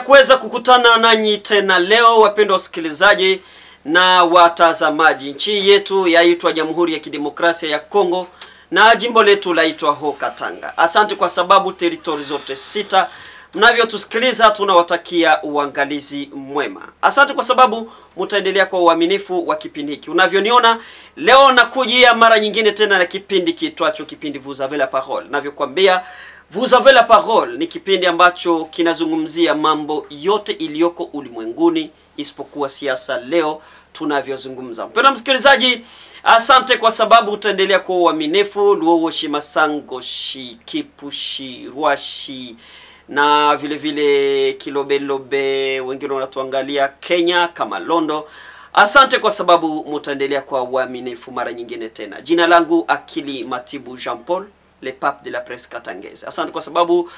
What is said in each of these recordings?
kuweza kukutana nanyi tena leo, wapendwa wasikilizaji na watazamaji. Nchi yetu yaitwa Jamhuri ya Kidemokrasia ya Kongo na jimbo letu laitwa Haut-Katanga. Asante kwa sababu territory zote 6 mnavyotusikiliza, tunawatakia uangalizi mwema. Asante kwa sababu mtaendelea kwa uaminifu wa kipindi hiki. Unavyoniona leo nakujia mara nyingine tena na kipindi kiitwacho kipindi Vous avez la parole. Navyokuambia Vous avez la parole ni kipindi ambacho kinazungumzia mambo yote iliyoko ulimwenguni isipokuwa siasa leo tunavyozungumza. Mpendwa msikilizaji, asante kwa sababu utaendelea kwa uaminifu. Luowoshi Masango shi Kipushi Rwashi na vile vile Kilobelobe, wengine wanatuangalia Kenya kama Londo. Asante kwa sababu mtaendelea kwa uaminifu mara nyingine tena. Jina langu Akili Matibu Jean Paul, le pape de la presse katangaise. Asante kwa sababu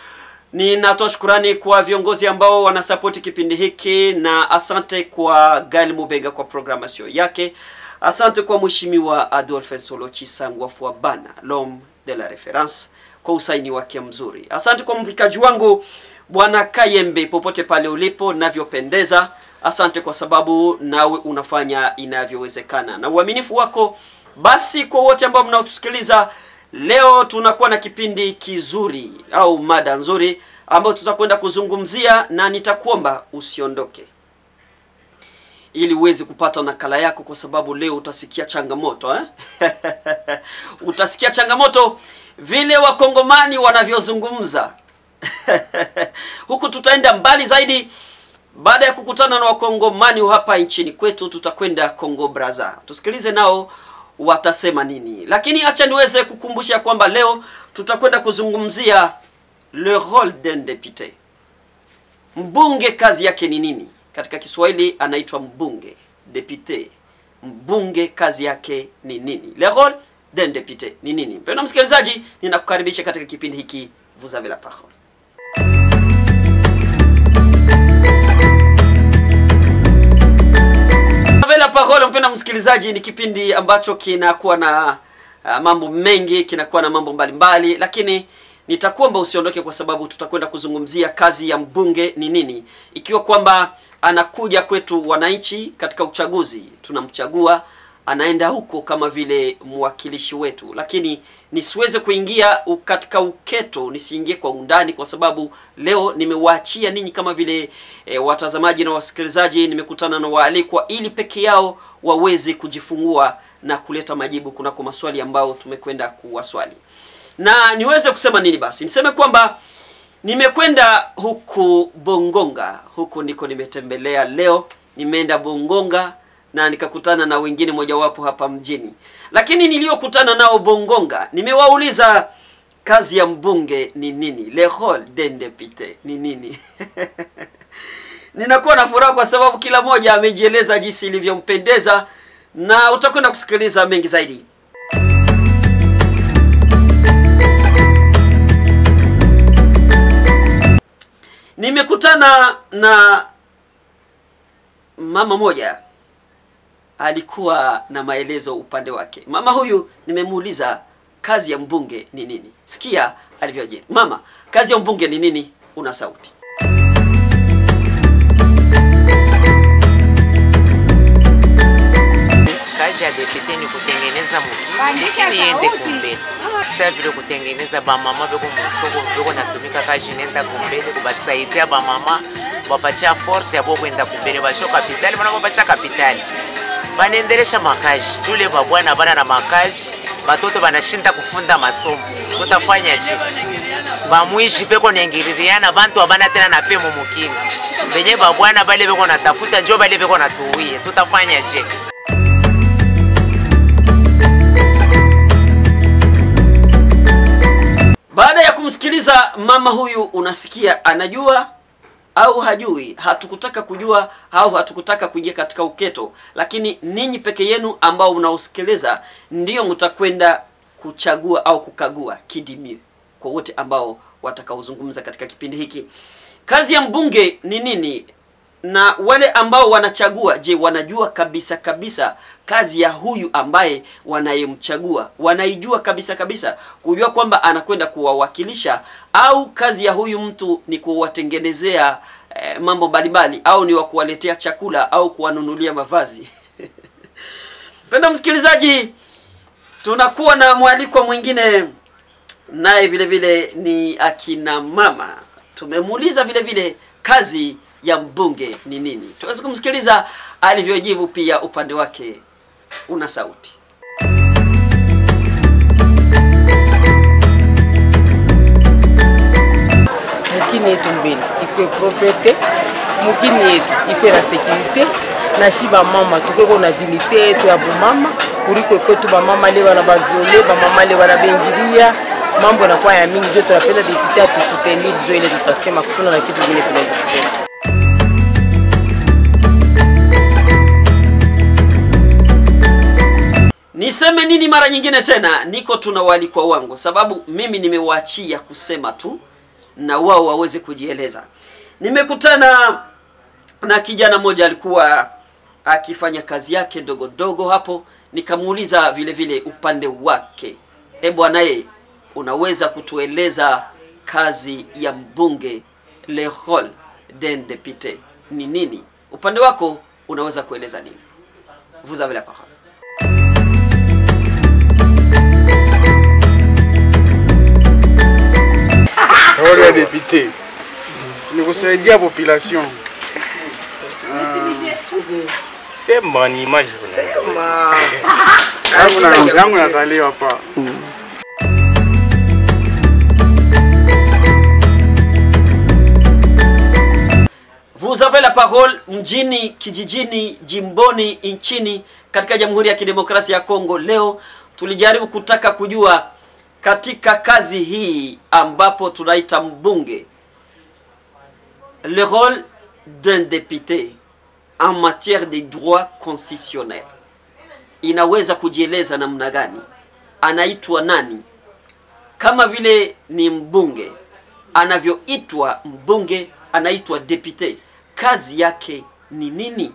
ninatoa shukrani kwa viongozi ambao wanasupport kipindi hiki, na asante kwa Gail Mubega kwa programmation yake. Asante kwa mheshimiwa Adolphe Solochi Sangwa Fuabana, l'homme de la référence, kwa usaini wake mzuri. Asante kwa mvikaji wangu Bwana Kayembe popote pale ulipo navyopendeza. Asante kwa sababu nawe unafanya inavyowezekana na uaminifu wako. Basi kwa wote ambao mnaotusikiliza leo, tunakuwa na kipindi kizuri au mada nzuri ambayo tutakwenda kuzungumzia, na nitakuomba usiondoke ili uweze kupata nakala yako, kwa sababu leo utasikia changamoto utasikia changamoto vile wakongomani wanavyozungumza. Huku tutaenda mbali zaidi. Baada ya kukutana na wakongomani hapa nchini kwetu, tutakwenda Congo Brazza. Tusikilize nao watasema nini. Lakini acha niweze kukumbusha kwamba leo tutakwenda kuzungumzia le rôle d'un député. Mbunge kazi yake ni nini? Katika Kiswahili anaitwa mbunge, député. Mbunge kazi yake ni nini? Le rôle d'un député ni nini? Mpendwa msikilizaji, ninakukaribisha katika kipindi hiki Vous avez la parole. La parole, mpendwa msikilizaji, ni kipindi ambacho kinakuwa na mambo mengi, kinakuwa na mambo mbalimbali, lakini nitakuomba usiondoke kwa sababu tutakwenda kuzungumzia kazi ya mbunge ni nini. Ikiwa kwamba anakuja kwetu wananchi katika uchaguzi, tunamchagua, anaenda huko kama vile mwakilishi wetu, lakini nisiweze kuingia katika uketo, nisiingie kwa undani kwa sababu leo nimewaachia ninyi kama vile watazamaji na wasikilizaji, nimekutana na waalikwa ili peke yao waweze kujifungua na kuleta majibu kunako maswali ambao tumekwenda kuwaswali. Na niweze kusema nini basi? Niseme kwamba nimekwenda huku Bongonga, huku ndiko nimetembelea leo. Nimeenda Bongonga na nikakutana na wengine mojawapo hapa mjini. Lakini niliokutana nao Bongonga, nimewauliza kazi ya mbunge ni nini? Le rôle d'un député ni nini? Ninakuwa na furaha kwa sababu kila moja amejieleza jinsi ilivyompendeza, na utakwenda kusikiliza mengi zaidi. Nimekutana na mama moja, alikuwa na maelezo upande wake. Mama huyu nimemuuliza kazi ya mbunge ni nini. Sikia alivyojibu. Mama, kazi ya mbunge ni nini? Una sauti. Kazi ya deputy ni kutengeneza mtu niende kumbele. Sasa vile kutengeneza ba mama beko msoko beko natumika kazi nenda kumbele, kubasaidia ba mama bapacha force ya boko kwenda kumbele, basho kapitali bana bapacha kapitali. Banaendelesha makazi. Tule babwana bana na makazi, batoto banashinda kufunda masomo. Tutafanya je? Bamwishi peko niingiliriana bantu abana tena na pemo mukini. Benye babwana bale beko natafuta njoo bale beko natuwie. Tutafanya je? Baada ya kumsikiliza mama huyu, unasikia anajua au hajui. Hatukutaka kujua au hatukutaka kuingia katika uketo, lakini ninyi peke yenu ambao mnausikiliza ndio mtakwenda kuchagua au kukagua kidimio kwa wote ambao watakaozungumza katika kipindi hiki. Kazi ya mbunge ni nini? Na wale ambao wanachagua, je, wanajua kabisa kabisa kazi ya huyu ambaye wanayemchagua? Wanaijua kabisa kabisa kujua kwamba anakwenda kuwawakilisha, au kazi ya huyu mtu ni kuwatengenezea mambo mbalimbali, au ni wa kuwaletea chakula au kuwanunulia mavazi? Penda msikilizaji, tunakuwa na mwaliko mwingine, naye vile vile ni akina mama. Tumemuuliza vile vile kazi ya mbunge ni nini. Tuweze kumsikiliza alivyojibu, pia upande wake una sauti. Mukini yetu mbele ikwe propriete, mukini yetu ikwe na sécurité, na shiba mama tukeko na dignité yetu ya bumama, kuriko kwetu ba mama le bana ba viole, ba mama le bana bengiria, mambo na kwa ya mingi. Jo tunapenda député atusutenir, jo ile tutasema kuna na kitu kingine tunaweza kusema. Niseme nini mara nyingine tena? Niko tunawalikwa wangu, sababu mimi nimewaachia kusema tu na wao waweze kujieleza. Nimekutana na kijana mmoja alikuwa akifanya kazi yake ndogo ndogo hapo, nikamuuliza vile vile upande wake. Bwana unaweza kutueleza kazi ya mbunge, le rôle d'un député ni nini? Upande wako unaweza kueleza nini? Vous avez la parole. Rôle ya député ni kusaidia population. C'est mon image. Yangu nataliwa hapa. Vous avez la parole. Mjini, kijijini, jimboni, nchini, katika Jamhuri ya Kidemokrasia ya Kongo. Leo tulijaribu kutaka kujua katika kazi hii ambapo tunaita mbunge, le rôle d'un député en matière de droits constitutionnels, inaweza kujieleza namna gani? Anaitwa nani? Kama vile ni mbunge, anavyoitwa mbunge anaitwa député, kazi yake ni nini?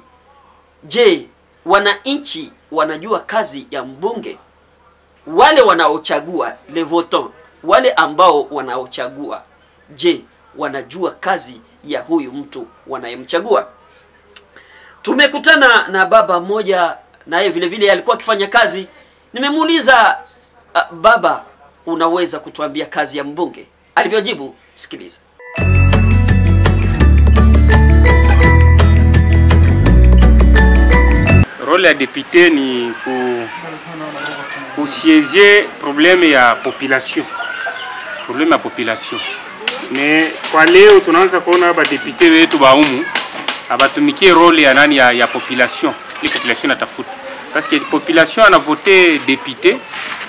Je, wananchi wanajua kazi ya mbunge? Wale wanaochagua, les votants, wale ambao wanaochagua, je, wanajua kazi ya huyu mtu wanayemchagua? Tumekutana na baba mmoja, naye vile vile alikuwa akifanya kazi. Nimemuuliza, baba, unaweza kutuambia kazi ya mbunge? Alivyojibu, sikiliza. Rôle ya député ni kusiéger problème ya population. Problème ya population. Mais kwa leo tunaanza kuona ba député wetu baumu abatumikie rôle ya nani ya population. Ile population natafuta. Parce que population ana voté député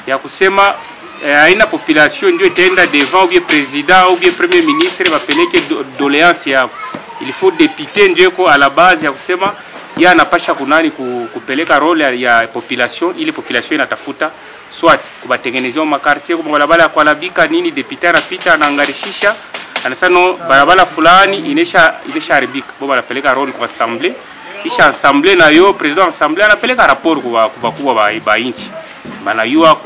ya kusema haina population ndio itaenda devant ou bien président ou bien premier ministre bapeleke doléance ya. Il faut député ndio ko à la base ya kusema ya anapasha kunani kupeleka role ya population, ile population inatafuta swat kubatengenezea makartie kwa barabara kwa labika nini, député anapita anaangarishisha anasano barabara fulani inesha haribika, bo banapeleka role kwa assemblée, kisha assemblée nayo president assemblée anapeleka rapport kwa kubwa ba inchi bana yua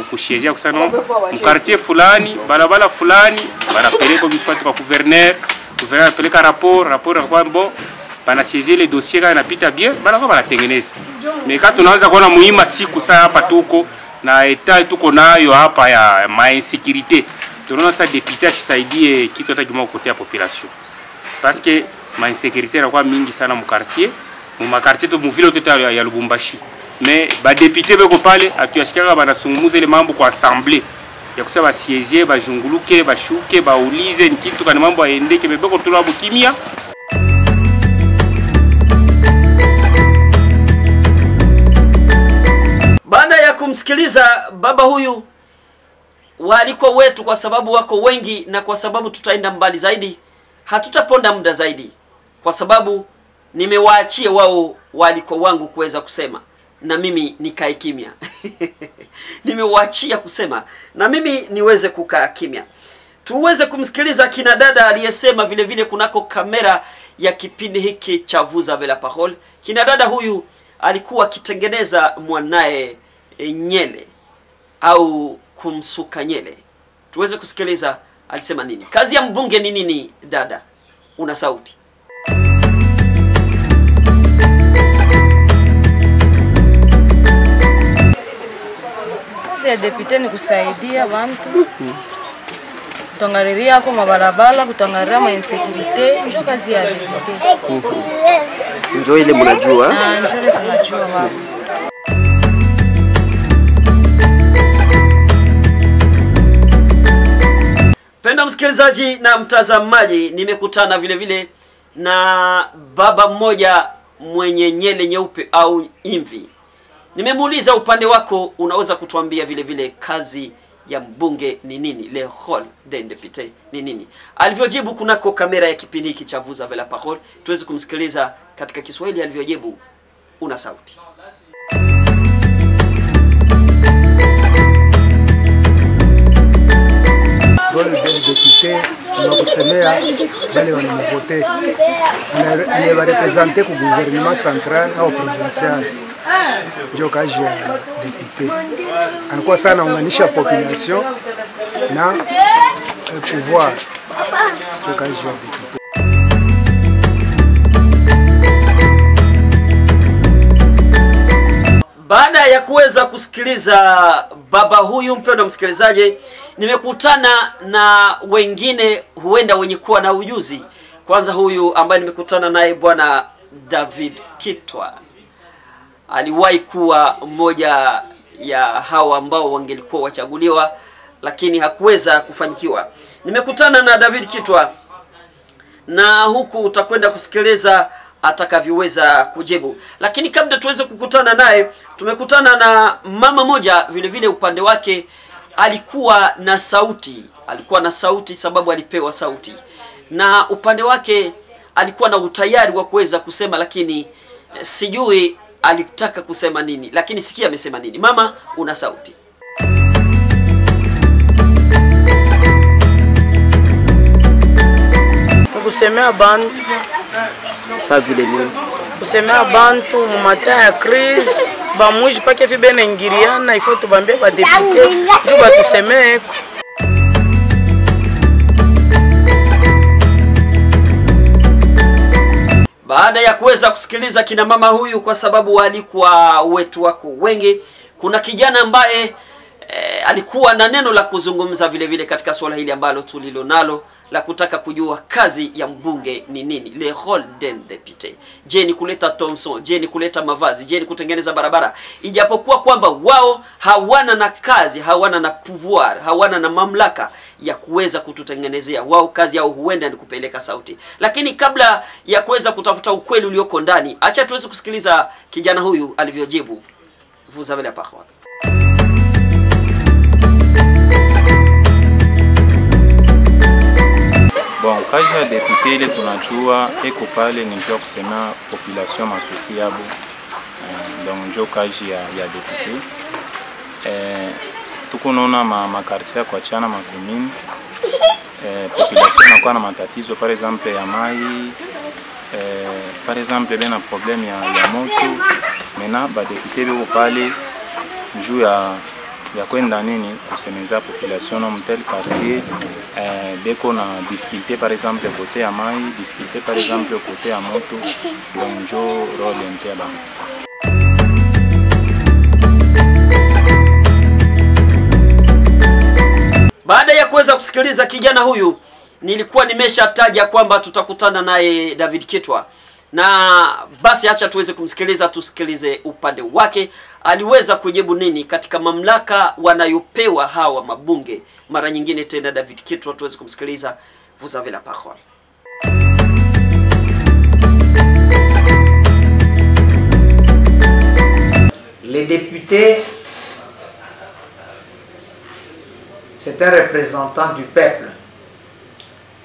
kushezia kusano mkartie fulani barabara fulani banapeleka mswati kwa gouverneur anapeleka rapport kwa bon bana saisir les dossiers quand inapita bien bana kwa banatengeneza. Mais quand tunaanza kuona muhimu siku saa hapa tuko na etat tuko nayo hapa ya insécurité, tunaona sasa député akisaidie kitu hata kimoja kotea population, parce que insécurité inakuwa mingi sana mu quartier, mu makartier to mu ville yote ya Lubumbashi. Mais ba député beko pale atuyashikaka banasungumuza ile mambo kwa assemblée ya kusema siéger bajunguluke bashuke baulize ni kitu kana mambo aendeke, beko tuna bukimia. Baada ya kumsikiliza baba huyu, walikuwa wetu, kwa sababu wako wengi na kwa sababu tutaenda mbali zaidi, hatutaponda muda zaidi, kwa sababu nimewaachia wao walikuwa wangu kuweza kusema na mimi nikae kimya. Nimewaachia kusema na mimi niweze kukaa kimya. tuweze kumsikiliza kina dada aliyesema vile vile kunako kamera ya kipindi hiki cha Vous avez la parole. Kina dada huyu alikuwa akitengeneza mwanae nyele au kumsuka nyele. Tuweze kusikiliza alisema nini. Kazi ya mbunge ni nini dada? Una sauti. Kazi ya depute ni kusaidia bantu. Kutangariria kwa mabarabara, kutangariria ma insecurity, ndio kazi ya depute. Ndio ile mnajua? Ndio ile tunajua baba. Penda msikilizaji na mtazamaji, nimekutana vile vile na baba mmoja mwenye nyele nyeupe au imvi. Nimemuuliza upande wako unaweza kutuambia vile vile kazi ya mbunge ni nini? Le rôle d'un député ni nini? Alivyojibu kunako kamera ya kipindi hiki cha Vous avez la parole. Tuweze kumsikiliza katika Kiswahili alivyojibu. Una sauti. Rôle d'un député tunakusemea wale wanamvote ane representer ku gouvernement central au provincial. Ndio kazi ya député. Anakuwa sana unganisha population na pouvoir. Ndio kazi ya député. Baada ya kuweza kusikiliza baba huyu, mpendwa msikilizaji, nimekutana na wengine huenda wenye kuwa na ujuzi. Kwanza huyu ambaye nimekutana naye bwana David Kitwa. Aliwahi kuwa mmoja ya hawa ambao wangelikuwa wachaguliwa lakini hakuweza kufanikiwa. Nimekutana na David Kitwa na huku utakwenda kusikiliza atakavyoweza kujibu. Lakini kabla tuweze kukutana naye, tumekutana na mama moja vile vile upande wake alikuwa na sauti. Alikuwa na sauti sababu alipewa sauti. Na upande wake alikuwa na utayari wa kuweza kusema, lakini sijui alitaka kusema nini. Lakini sikia amesema nini. Mama, una sauti. Kusemea bantu Sa vile nini? kusemea bantu mumata ya crise bamuji pake fi bene ngiriana ifo tubambie ba député ndio batusemee. Baada ya kuweza kusikiliza kina mama huyu, kwa sababu walikuwa wetu wako wengi, kuna kijana ambaye alikuwa na neno la kuzungumza vile vile katika swala hili ambalo tulilo nalo la kutaka kujua kazi ya mbunge ni nini, le rôle d'un député. Je, ni kuleta Thomson? Je, ni kuleta mavazi? Je, ni kutengeneza barabara? Ijapokuwa kwamba wao hawana na kazi, hawana na pouvoir, hawana na mamlaka ya kuweza kututengenezea. Wao kazi yao huenda ni kupeleka sauti. Lakini kabla ya kuweza kutafuta ukweli ulioko ndani, acha tuweze kusikiliza kijana huyu alivyojibu. Vous avez la parole. Bon, kazi ya depute ile tunajua eko pale ni njua kusema population masusi yabo. Donc njoo kazi ya depute. Tukunaona makartia kwa chana makomini. Population inakuwa na matatizo par exemple ya mai, par exemple bena problème ya moto. Mena ba depute beko pale njoo ya kwenda nini kusemeza population na mtel quartier beko na difficulté par exemple côté ya mai, difficulté par exemple côté ya moto, donc njo role mpeba. Baada ya kuweza kusikiliza kijana huyu, nilikuwa nimeshataja kwamba tutakutana naye David Kitwa. Na basi acha tuweze kumsikiliza, tusikilize upande wake. Aliweza kujibu nini katika mamlaka wanayopewa hawa mabunge. Mara nyingine tena David Kitwa tuweze kumsikiliza. Vous avez la parole. Les députés, c'est un représentant du peuple.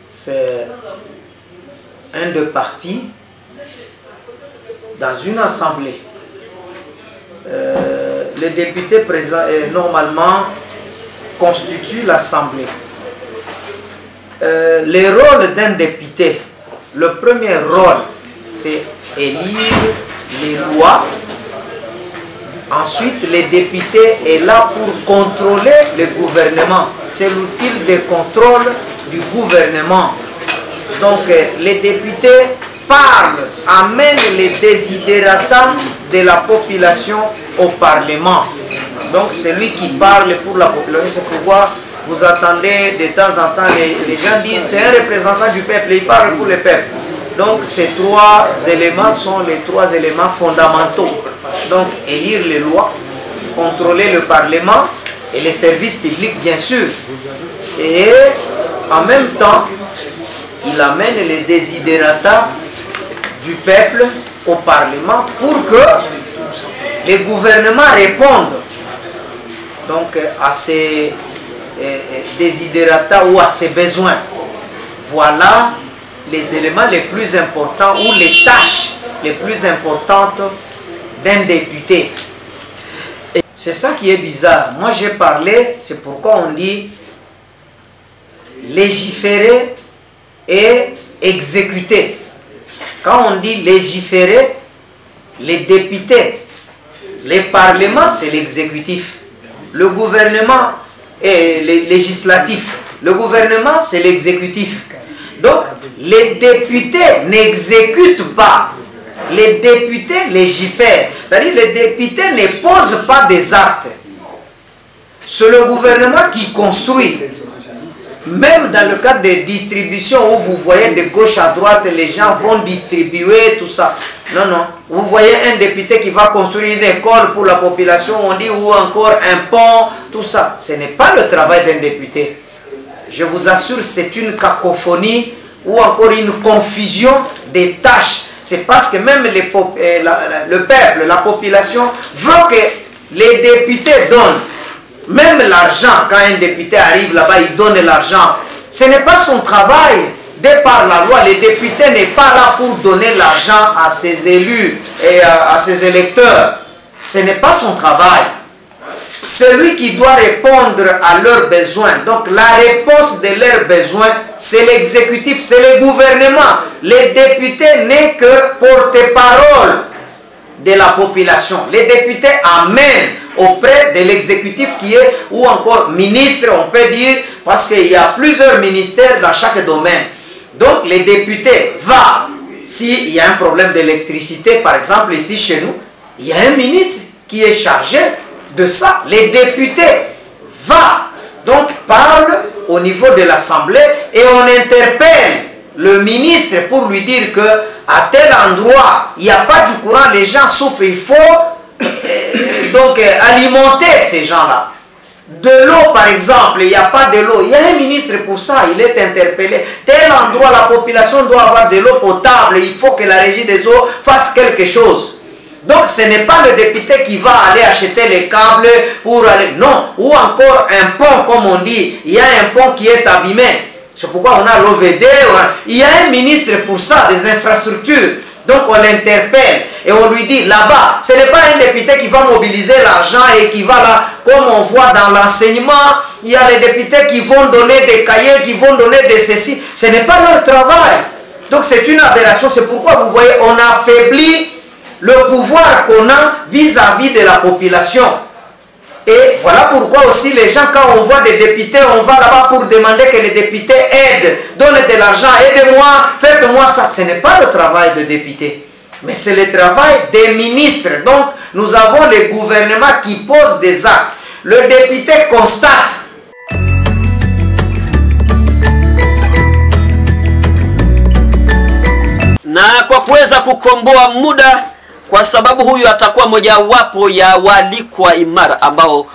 C'est un de partis dans une assemblée. Les députés normalement constituent l'assemblée. le rôle d'un député, le premier rôle, c'est élire les lois. Ensuite, le député est là pour contrôler le gouvernement. C'est l'outil de contrôle du gouvernement. Donc, les députés parlent, amènent les desiderata de la population au Parlement. Donc, c'est lui qui parle pour la population. C'est pourquoi vous attendez de temps en temps, les gens disent c'est un représentant du peuple, il parle pour le peuple. Donc, ces trois éléments sont les trois éléments fondamentaux. Donc, élire les lois, contrôler le Parlement et les services publics, bien sûr. Et en même temps, il amène les desiderata du peuple au Parlement pour que les gouvernements répondent donc à ces desiderata ou à ces besoins. Voilà les éléments les plus importants ou les tâches les plus importantes d'un député. C'est ça qui est bizarre. Moi j'ai parlé, c'est pourquoi on dit légiférer et exécuter. Quand on dit légiférer, les députés, les parlements c'est l'exécutif, le gouvernement est le législatif, le gouvernement c'est l'exécutif. Donc les députés n'exécutent pas, les députés légifèrent. C'est-à-dire les députés ne posent pas des actes. C'est le gouvernement qui construit. Même dans le cadre des distributions où vous voyez de gauche à droite, les gens vont distribuer tout ça. Non, non. Vous voyez un député qui va construire une école pour la population, on dit, ou encore un pont, tout ça. Ce n'est pas le travail d'un député. Je vous assure, c'est une cacophonie ou encore une confusion des tâches. C'est parce que même le peuple, la population veut que les députés donnent. Même l'argent, quand un député arrive là-bas, il donne l'argent. Ce n'est pas son travail. De par la loi, le député n'est pas là pour donner l'argent à ses élus et à ses électeurs. Ce n'est pas son travail. Celui qui doit répondre à leurs besoins, donc la réponse de leurs besoins, c'est l'exécutif, c'est le gouvernement. Les députés n'est que porte-parole de la population. Les députés amènent auprès de l'exécutif qui est, ou encore ministre, on peut dire, parce qu'il y a plusieurs ministères dans chaque domaine. Donc les députés vont, s'il y a un problème d'électricité, par exemple ici chez nous, il y a un ministre qui est chargé de ça. Les députés vont, donc parlent au niveau de l'Assemblée et on interpelle le ministre pour lui dire que à tel endroit, il n'y a pas du courant, les gens souffrent, il faut donc alimenter ces gens-là. De l'eau, par exemple, il n'y a pas de l'eau. Il y a un ministre pour ça, il est interpellé. Tel endroit, la population doit avoir de l'eau potable. Il faut que la régie des eaux fasse quelque chose. Donc, ce n'est pas le député qui va aller acheter les câbles pour aller... Non, ou encore un pont, comme on dit. Il y a un pont qui est abîmé. C'est pourquoi on a l'OVD. Il y a un ministre pour ça, des infrastructures. Donc, on l'interpelle et on lui dit, là-bas, ce n'est pas un député qui va mobiliser l'argent et qui va là, comme on voit dans l'enseignement, il y a les députés qui vont donner des cahiers, qui vont donner des ceci. Ce n'est pas leur travail. Donc, c'est une aberration. C'est pourquoi, vous voyez, on affaiblit le pouvoir qu'on a vis-à-vis de la population. Et voilà pourquoi aussi les gens, quand on voit des députés, on va là-bas pour demander que les députés aident, donnent de l'argent, aidez-moi, faites-moi ça. Ce n'est pas le travail de député, mais c'est le travail des ministres. Donc, nous avons le gouvernement qui pose des actes. Le député constate. Na kwa kuweza kukomboa muda, kwa sababu huyu atakuwa mojawapo ya waalikwa imara ambao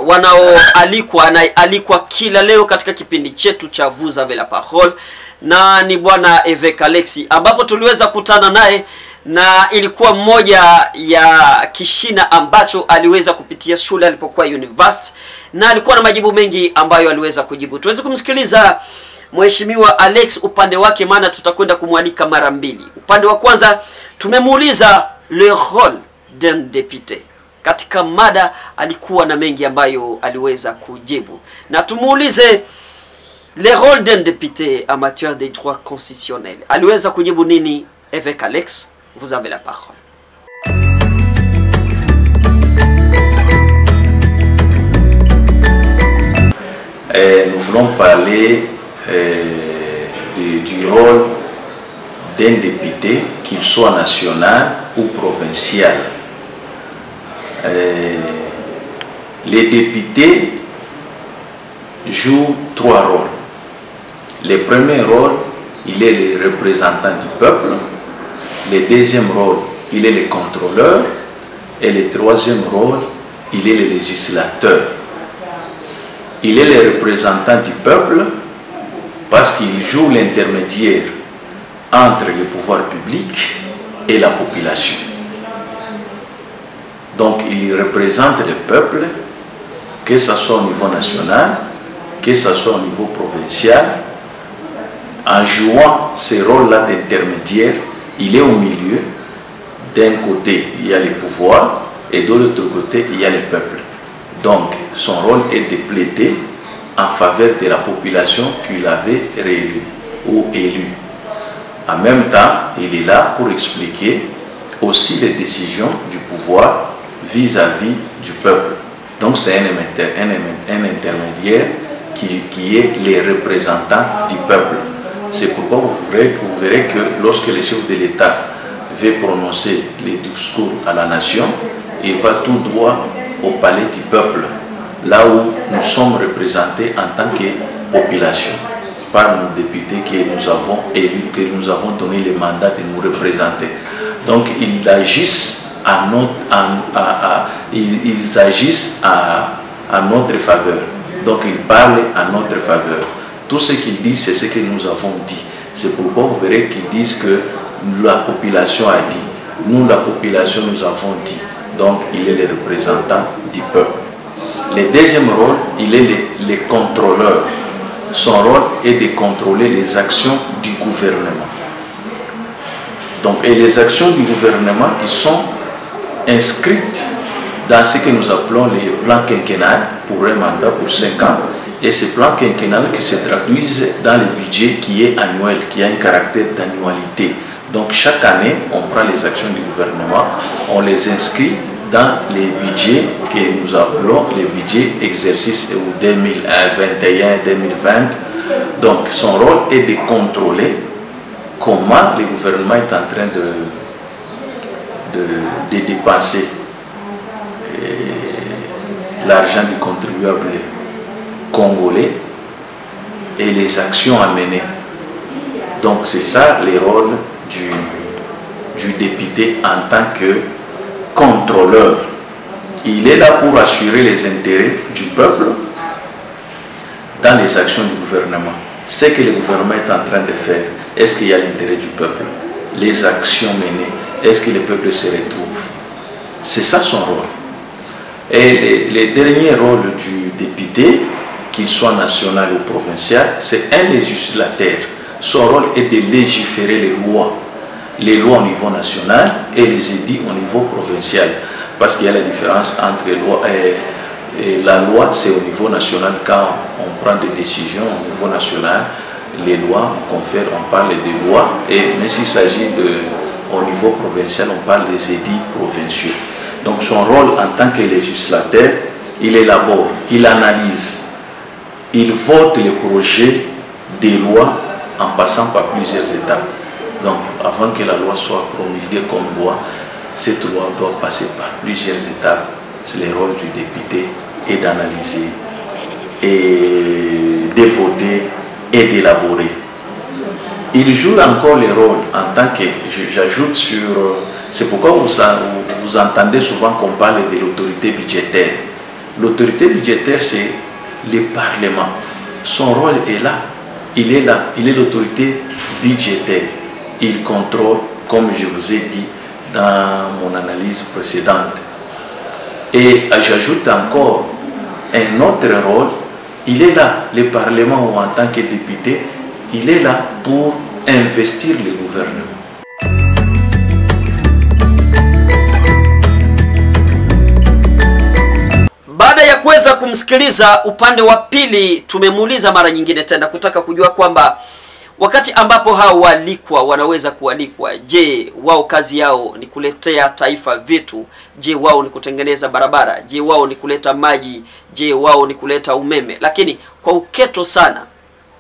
wanaoalikwa kila leo katika kipindi chetu cha Vous avez la parole, na ni bwana Evek Alexi, ambapo tuliweza kutana naye na ilikuwa moja ya kishina ambacho aliweza kupitia shule alipokuwa university, na alikuwa na majibu mengi ambayo aliweza kujibu. Tuweze kumsikiliza Mheshimiwa Alex upande wake, maana tutakwenda kumwalika mara mbili. Upande wa kwanza tumemuuliza le rôle d'un député. Katika mada alikuwa na mengi ambayo aliweza kujibu. Na tumuulize Le rôle d'un député en matière des droits constitutionnels. Aliweza kujibu nini Évêque Alex? Vous avez la parole. Nous voulons parler du rôle d'un député, qu'il soit national ou provincial. Les députés jouent 3 rôles. Le premier rôle, il est le représentant du peuple. Le deuxième rôle, il est le contrôleur. Et le troisième rôle, il est le législateur. Il est le représentant du peuple parce qu'il joue l'intermédiaire entre le pouvoir public et la population. Donc il représente le peuple, que ce soit au niveau national, que ce soit au niveau provincial. En jouant ce rôle-là d'intermédiaire, il est au milieu. D'un côté, il y a le pouvoir et de l'autre côté, il y a le peuple. Donc, son rôle est de plaider en faveur de la population qu'il avait réélue ou élue. En même temps, il est là pour expliquer aussi les décisions du pouvoir vis-à-vis du peuple. Donc, c'est un intermédiaire qui est les représentants du peuple. C'est pourquoi vous verrez que lorsque le chef de l'État veut prononcer les discours à la nation, il va tout droit au palais du peuple, là où nous sommes représentés en tant que population, par nos députés que nous avons élus, que nous avons donné le mandat de nous représenter. Donc ils agissent à notre faveur. Donc ils parlent à notre faveur. Tout ce qu'ils disent, c'est ce que nous avons dit. C'est pourquoi vous verrez qu'ils disent que la population a dit. Nous, la population, nous avons dit. Donc, il est le représentant du peuple. Le deuxième rôle, il est le contrôleur. Son rôle est de contrôler les actions du gouvernement. Donc, et les actions du gouvernement qui sont inscrites dans ce que nous appelons les plans quinquennaux pour un mandat pour 5 ans. Et ces plans quinquennaux qui se traduisent dans le budget qui est annuel, qui a un caractère d'annualité. Donc chaque année, on prend les actions du gouvernement, on les inscrit dans les budgets que nous appelons les budgets exercice 2021-2020. Donc son rôle est de contrôler comment le gouvernement est en train de dépenser l'argent du contribuable congolais et les actions à mener. Donc c'est ça le rôle du député en tant que contrôleur. Il est là pour assurer les intérêts du peuple dans les actions du gouvernement. Ce que le gouvernement est en train de faire, est-ce qu'il y a l'intérêt du peuple? Les actions menées, est-ce que le peuple se retrouve? C'est ça son rôle. Et le dernier rôle du député, qu'il soit national ou provincial, c'est un législateur. Son rôle est de légiférer les lois au niveau national et les édits au niveau provincial. Parce qu'il y a la différence entre la loi, c'est au niveau national. Quand on prend des décisions au niveau national, les lois, on parle des lois, mais s'il s'agit au niveau provincial, on parle des édits provinciaux. Donc son rôle en tant que législateur, il élabore, il analyse, il vote les projets des lois en passant par plusieurs étapes. Donc avant que la loi soit promulguée comme loi, cette loi doit passer par plusieurs étapes. C'est le rôle du député est d'analyser, et de voter et d'élaborer. Il joue encore le rôle en tant que, j'ajoute sur, c'est pourquoi vous entendez souvent qu'on parle de l'autorité budgétaire. L'autorité budgétaire, c'est le Parlement. Son rôle est là. Il est là. Il est l'autorité budgétaire. Il contrôle, comme je vous ai dit dans mon analyse précédente. Et j'ajoute encore un autre rôle. Il est là, le Parlement, ou en tant que député, il est là pour investir le gouvernement. Baada ya kuweza kumsikiliza upande wa pili, tumemuuliza mara nyingine tena kutaka kujua kwamba wakati ambapo hao walikwa wanaweza kualikwa, je, wao kazi yao ni kuletea taifa vitu? Je, wao ni kutengeneza barabara? Je, wao ni kuleta maji? Je, wao ni kuleta umeme? Lakini kwa uketo sana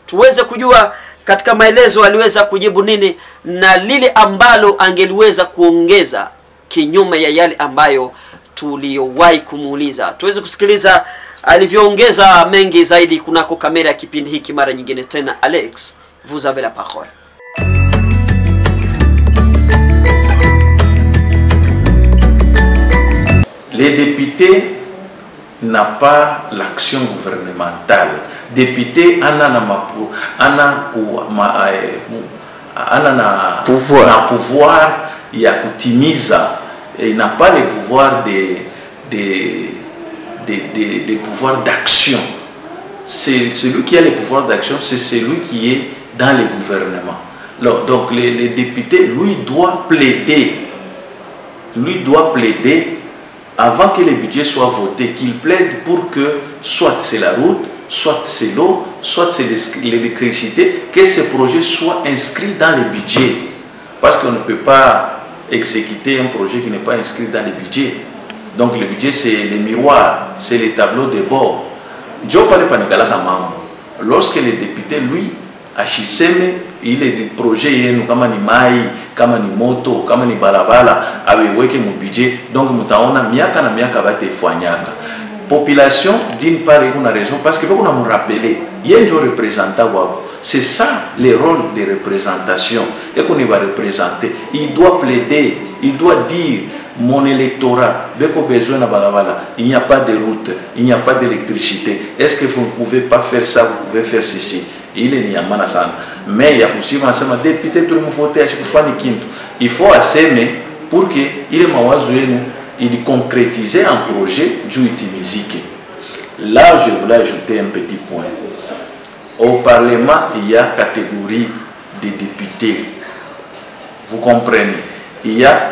tuweze kujua katika maelezo aliweza kujibu nini na lile ambalo angeliweza kuongeza kinyume ya yale ambayo tuliyowahi kumuuliza. Tuweze kusikiliza alivyoongeza mengi zaidi kunako kamera ya kipindi hiki mara nyingine tena. Alex, vous avez la parole. Les députés n'ont pas l'action gouvernementale. Député pouvoir ya kutimiza, il n'a pas le pouvoir de pouvoir d'action. C'est celui qui a le pouvoir d'action, c'est celui qui est dans le gouvernement. Alors, donc les députés, lui doit plaider avant que le budget soit voté, qu'il plaide pour que soit c'est la route, soit c'est l'eau, soit c'est l'électricité, que ce projet soit inscrit dans le budget. Parce qu'on ne peut pas exécuter un projet qui n'est pas inscrit dans le budget. Donc le budget, c'est les miroirs, c'est les tableaux de bord. Lorsque le député, lui, a chiseme, il est le projet, kama ni mai, kama ni moto, kama ni balabala, aweweke mu budget, donc mutaona miaka na miaka bate fwanyaka. Population, d'une part, il y a une raison, parce que vous nous rappelez, il y a un représentant. C'est ça le rôle de représentation. Et qu'on va représenter, il doit plaider, il doit dire, mon électorat, il n'y a pas de route, il n'y a pas d'électricité. Est-ce que vous ne pouvez pas faire ça, vous pouvez faire ceci? Il est Niamanasan. Mais il y a aussi un député, tout le monde vote à chaque fois. Il faut assaimer pour qu'il il concrétise un projet du musique. Là, je voulais ajouter un petit point. Au Parlement, il y a catégorie de députés. Vous comprenez? Il y a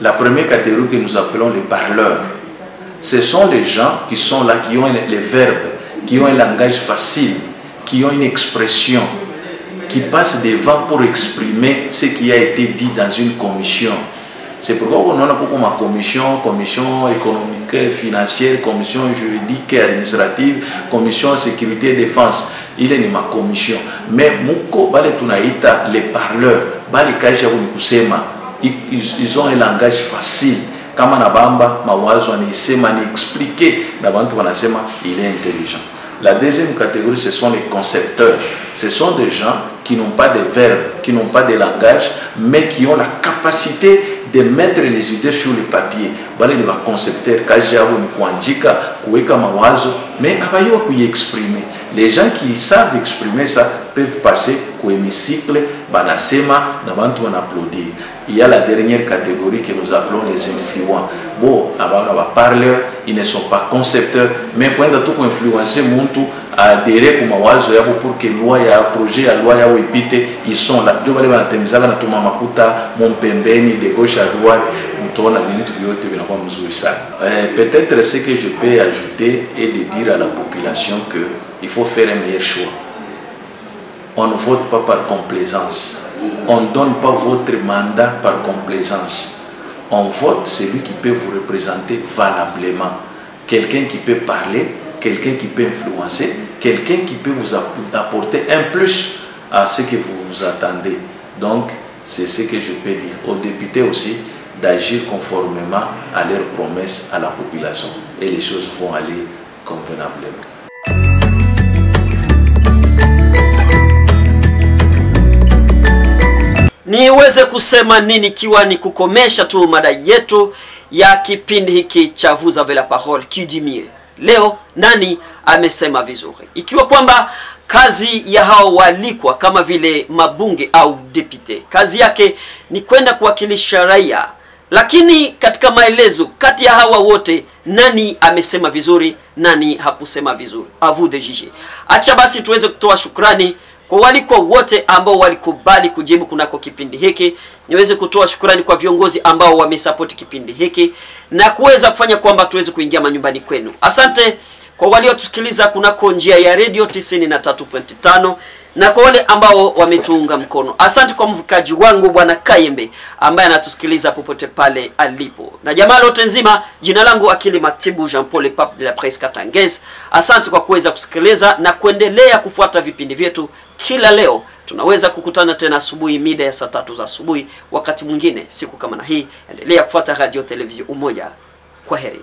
la première catégorie que nous appelons les parleurs. Ce sont les gens qui sont là, qui ont les verbes, qui ont un langage facile, qui ont une expression, qui passent devant pour exprimer ce qui a été dit dans une commission. C'est pourquoi on a beaucoup ma commission économique, financière, commission juridique et administrative, commission sécurité et défense. Il est ma commission. Mais Mouko, les parleurs, ils ont un langage facile. Comme Nabamba, Mawazo, expliquer, il est intelligent. La deuxième catégorie, ce sont les concepteurs. Ce sont des gens qui n'ont pas de verbes, qui n'ont pas de langage, mais qui ont la capacité de mettre les idées sur le papier. Les concepteurs, mais ils exprimer. Les gens qui savent exprimer ça peuvent passer au hémicycle, applaudir. Il y a la dernière catégorie que nous appelons les influents. Bon, parleurs, ils ne sont pas concepteurs, mais quand ils influencer Muntu à adhérer pour que loi ya projet à loi ya ils sont là. De gauche à droite, peut-être ce que je peux ajouter est de dire à la population qu'il faut faire un meilleur choix. On ne vote pas par complaisance. On ne donne pas votre mandat par complaisance. On vote celui qui peut vous représenter valablement. Quelqu'un qui peut parler, quelqu'un qui peut influencer, quelqu'un qui peut vous apporter un plus à ce que vous vous attendez. Donc, c'est ce que je peux dire. Aux députés aussi, d'agir conformément à leurs promesses à la population. Et les choses vont aller convenablement. Niweze kusema nini kiwa ni kukomesha tu mada yetu ya kipindi hiki cha Vous avez la parole qui dit mieux. Leo nani amesema vizuri? Ikiwa kwamba kazi ya hao walikwa kama vile mabunge au depute, kazi yake ni kwenda kuwakilisha raia. Lakini katika maelezo kati ya hawa wote nani amesema vizuri, nani hakusema vizuri? A vous de juger. Acha basi tuweze kutoa shukrani kwa walikwa wote ambao walikubali kujibu kunako kipindi hiki. Niweze kutoa shukrani kwa viongozi ambao wamesupport kipindi hiki na kuweza kufanya kwamba tuweze kuingia manyumbani kwenu. Asante kwa waliotusikiliza kunako njia ya radio 93.5 na kwa wale ambao wametuunga mkono. Asante kwa mvukaji wangu Bwana Kayembe ambaye anatusikiliza popote pale alipo. Na jamaa lote nzima, jina langu Akili Matibu Jean Paul Pape de la Presse Katangaise. Asante kwa kuweza kusikiliza na kuendelea kufuata vipindi vyetu kila leo. Tunaweza kukutana tena asubuhi mida ya saa 3 za asubuhi, wakati mwingine siku kama na hii. Endelea kufuata Radio Television Umoja. Kwaheri.